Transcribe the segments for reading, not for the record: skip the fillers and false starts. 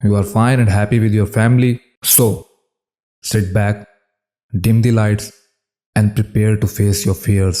you are fine and happy with your family. So, sit back, dim the lights, and prepare to face your fears.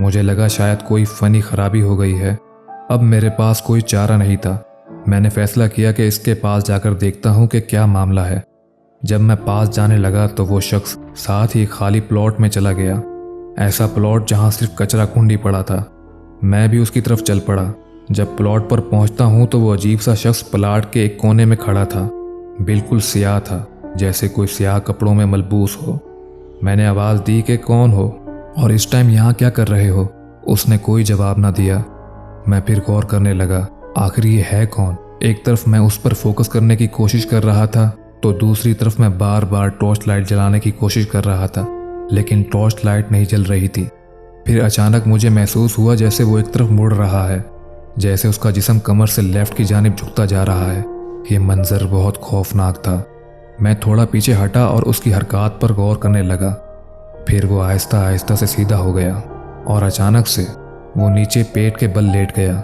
مجھے لگا شاید کوئی فنی خرابی ہو گئی ہے۔ اب میرے پاس کوئی چارہ نہیں تھا۔ میں نے فیصلہ کیا کہ اس کے پاس جا کر دیکھتا ہوں کہ کیا معاملہ ہے۔ جب میں پاس جانے لگا تو وہ شخص ساتھ ہی خالی پلاٹ میں چلا گیا، ایسا پلاٹ جہاں صرف کچرا کنڈی پڑا تھا۔ میں بھی اس کی طرف چل پڑا۔ جب پلاٹ پر پہنچتا ہوں تو وہ عجیب سا شخص پلاٹ کے ایک کونے میں کھڑا تھا، بالکل سیاہ تھا، جیسے کوئی سیاہ کپڑوں میں ملبوس ہو۔ میں نے آواز دی کہ کون ہو اور اس ٹائم یہاں کیا کر رہے ہو؟ اس نے کوئی جواب نہ دیا۔ میں پھر غور کرنے لگا، آخر یہ ہے کون؟ ایک طرف میں اس پر فوکس کرنے کی کوشش کر رہا تھا تو دوسری طرف میں بار بار ٹارچ لائٹ جلانے کی کوشش کر رہا تھا، لیکن ٹارچ لائٹ نہیں جل رہی تھی۔ پھر اچانک مجھے محسوس ہوا جیسے وہ ایک طرف مڑ رہا ہے، جیسے اس کا جسم کمر سے لیفٹ کی جانب جھکتا جا رہا ہے۔ یہ منظر بہت خوفناک تھا۔ میں تھوڑا پیچھے ہٹا اور اس کی حرکات پر غور کرنے لگا۔ پھر وہ آہستہ آہستہ سے سیدھا ہو گیا اور اچانک سے وہ نیچے پیٹ کے بل لیٹ گیا،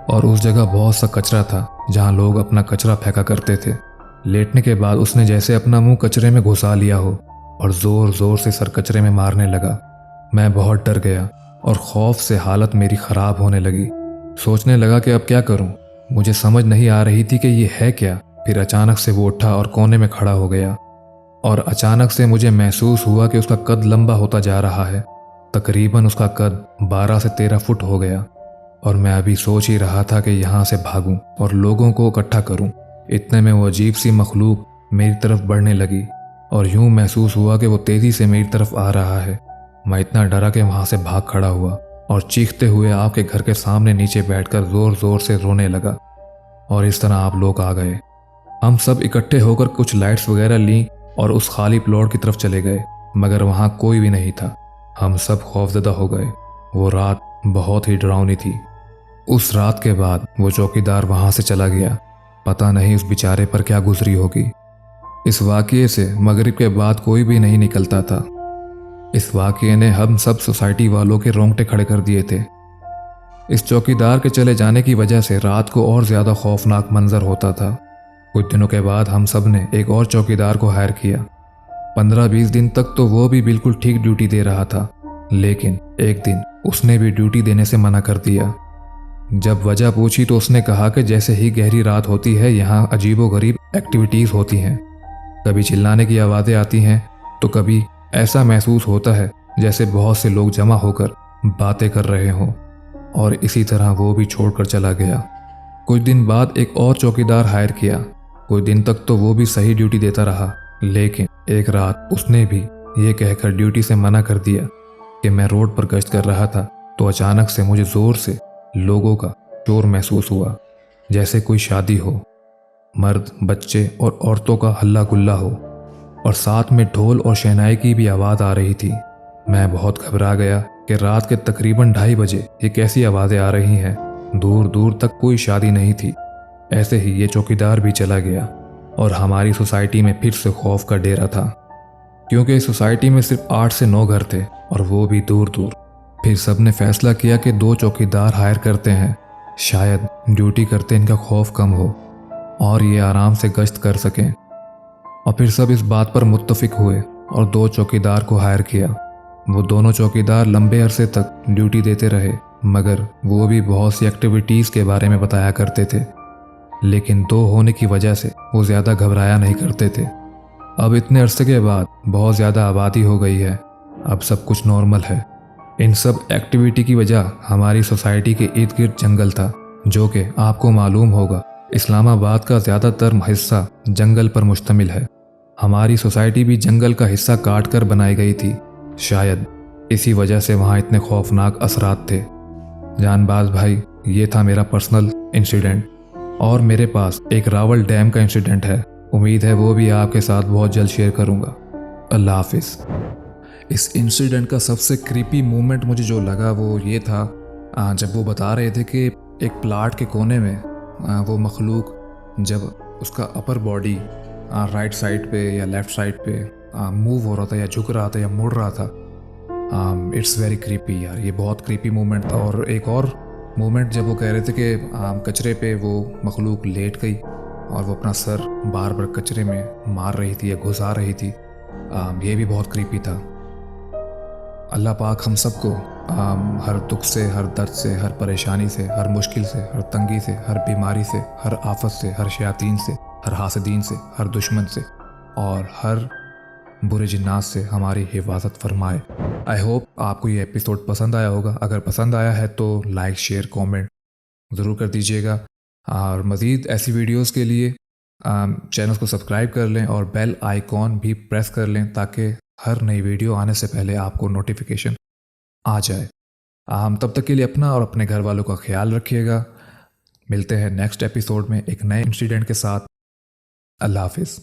اور اس جگہ بہت سا کچرا تھا جہاں لوگ اپنا کچرا پھینکا کرتے تھے۔ لیٹنے کے بعد اس نے جیسے اپنا منہ کچرے میں گھسا لیا ہو اور زور زور سے سر کچرے میں مارنے لگا۔ میں بہت ڈر گیا اور خوف سے حالت میری خراب ہونے لگی۔ سوچنے لگا کہ اب کیا کروں، مجھے سمجھ نہیں آ رہی تھی کہ یہ ہے کیا۔ پھر اچانک سے وہ اٹھا اور کونے میں کھڑا ہو گیا، اور اچانک سے مجھے محسوس ہوا کہ اس کا قد لمبا ہوتا جا رہا ہے۔ تقریباً اس کا قد 12 سے 13 فٹ ہو گیا، اور میں ابھی سوچ ہی رہا تھا کہ یہاں سے بھاگوں اور لوگوں کو اکٹھا کروں۔ اتنے میں وہ عجیب سی مخلوق میری طرف بڑھنے لگی، اور یوں محسوس ہوا کہ وہ تیزی سے میری طرف آ رہا ہے۔ میں اتنا ڈرا کہ وہاں سے بھاگ کھڑا ہوا اور چیختے ہوئے آپ کے گھر کے سامنے نیچے بیٹھ کر زور زور سے رونے لگا۔ اور اس طرح آپ لوگ آ گئے۔ ہم سب اکٹھے ہو کر کچھ لائٹس وغیرہ لیں اور اس خالی پلاٹ کی طرف چلے گئے، مگر وہاں کوئی بھی نہیں تھا۔ ہم سب خوفزدہ ہو گئے۔ وہ رات بہت ہی ڈراؤنی تھی۔ اس رات کے بعد وہ چوکیدار وہاں سے چلا گیا۔ پتہ نہیں اس بیچارے پر کیا گزری ہوگی۔ اس واقعے سے مغرب کے بعد کوئی بھی نہیں نکلتا تھا۔ اس واقعے نے ہم سب سوسائٹی والوں کے رونگٹے کھڑے کر دیے تھے۔ اس چوکیدار کے چلے جانے کی وجہ سے رات کو اور زیادہ خوفناک منظر ہوتا تھا۔ کچھ دنوں کے بعد ہم سب نے ایک اور چوکیدار کو ہائر کیا۔ 15-20 دن تک تو وہ بھی بالکل ٹھیک ڈیوٹی دے رہا تھا، لیکن ایک دن اس نے بھی ڈیوٹی دینے سے منع کر دیا۔ جب وجہ پوچھی تو اس نے کہا کہ جیسے ہی گہری رات ہوتی ہے یہاں عجیب و غریب ایکٹیویٹیز ہوتی ہیں، کبھی چلانے کی آوازیں آتی ہیں تو کبھی ایسا محسوس ہوتا ہے جیسے بہت سے لوگ جمع ہو کر باتیں کر رہے ہوں۔ اور اسی طرح وہ بھی چھوڑ کر چلا گیا۔ کچھ دن بعد ایک اور چوکیدار ہائر کیا۔ کچھ دن تک تو وہ بھی صحیح ڈیوٹی دیتا رہا، لیکن ایک رات اس نے بھی یہ کہہ کر ڈیوٹی سے منع کر دیا کہ میں روڈ پر گشت کر رہا تھا تو اچانک سے مجھے زور سے لوگوں کا شور محسوس ہوا، جیسے کوئی شادی ہو، مرد، بچے اور عورتوں کا ہلہ گلہ ہو، اور ساتھ میں ڈھول اور شہنائی کی بھی آواز آ رہی تھی۔ میں بہت گھبرا گیا کہ رات کے تقریباً 2:30 بجے یہ کیسی آوازیں آ رہی ہیں۔ دور دور تک کوئی شادی نہیں تھی۔ ایسے ہی یہ چوکیدار بھی چلا گیا اور ہماری سوسائٹی میں پھر سے خوف کا ڈیرا تھا، کیونکہ اس سوسائٹی میں صرف 8 سے 9 گھر تھے اور وہ بھی دور دور۔ پھر سب نے فیصلہ کیا کہ 2 چوکیدار ہائر کرتے ہیں، شاید ڈیوٹی کرتے ان کا خوف کم ہو اور یہ آرام سے گشت کر سکیں۔ اور پھر سب اس بات پر متفق ہوئے اور 2 چوکیدار کو ہائر کیا۔ وہ دونوں چوکیدار لمبے عرصے تک ڈیوٹی دیتے رہے، مگر وہ بھی بہت سی ایکٹیویٹیز کے بارے میں بتایا کرتے تھے، لیکن 2 ہونے کی وجہ سے وہ زیادہ گھبرایا نہیں کرتے تھے۔ اب اتنے عرصے کے بعد بہت زیادہ آبادی ہو گئی ہے، اب سب کچھ نارمل ہے۔ ان سب ایکٹیویٹی کی وجہ ہماری سوسائٹی کے ارد گرد جنگل تھا، جو کہ آپ کو معلوم ہوگا اسلام آباد کا زیادہ تر حصہ جنگل پر مشتمل ہے۔ ہماری سوسائٹی بھی جنگل کا حصہ کاٹ کر بنائی گئی تھی، شاید اسی وجہ سے وہاں اتنے خوفناک اثرات تھے۔ جان باز بھائی، یہ تھا میرا پرسنل انسیڈنٹ، اور میرے پاس ایک راول ڈیم کا انسیڈنٹ ہے، امید ہے وہ بھی آپ کے ساتھ بہت جلد شیئر کروں گا۔ اللہ حافظ۔ اس انسیڈنٹ کا سب سے کریپی مومنٹ مجھے جو لگا وہ یہ تھا جب وہ بتا رہے تھے کہ ایک پلاٹ کے کونے میں وہ مخلوق جب اس کا اپر باڈی رائٹ سائڈ پہ یا لیفٹ سائڈ پہ موو ہو رہا تھا یا جھک رہا تھا یا مڑ رہا تھا، اٹس ویری کریپی یار، یہ بہت کریپی مومنٹ تھا۔ اور ایک اور مومنٹ جب وہ کہہ رہے تھے کہ کچرے پہ وہ مخلوق لیٹ گئی اور وہ اپنا سر بار بار کچرے میں مار رہی تھی یا گھسا رہی تھی، یہ بھی بہت کریپی تھا۔ اللہ پاک ہم سب کو ہر دکھ سے، ہر درد سے، ہر پریشانی سے، ہر مشکل سے، ہر تنگی سے، ہر بیماری سے، ہر آفت سے، ہر شیاطین سے، ہر حاسدین سے، ہر دشمن سے اور ہر برے جنات سے ہماری حفاظت فرمائے۔ آئی ہوپ آپ کو یہ ایپیسوڈ پسند آیا ہوگا۔ اگر پسند آیا ہے تو لائک، شیئر، کومنٹ ضرور کر دیجیے گا، اور مزید ایسی ویڈیوز کے لیے چینل کو سبسکرائب کر لیں اور بیل آئیکن بھی پریس کر لیں تاکہ ہر نئی ویڈیو آنے سے پہلے آپ کو نوٹیفیکیشن آ جائے۔ تب تک کے لیے اپنا اور اپنے گھر والوں کا خیال رکھیے گا۔ ملتے ہیں نیکسٹ ایپیسوڈ میں ایک نئے انسیڈنٹ کے ساتھ۔ اللہ حافظ۔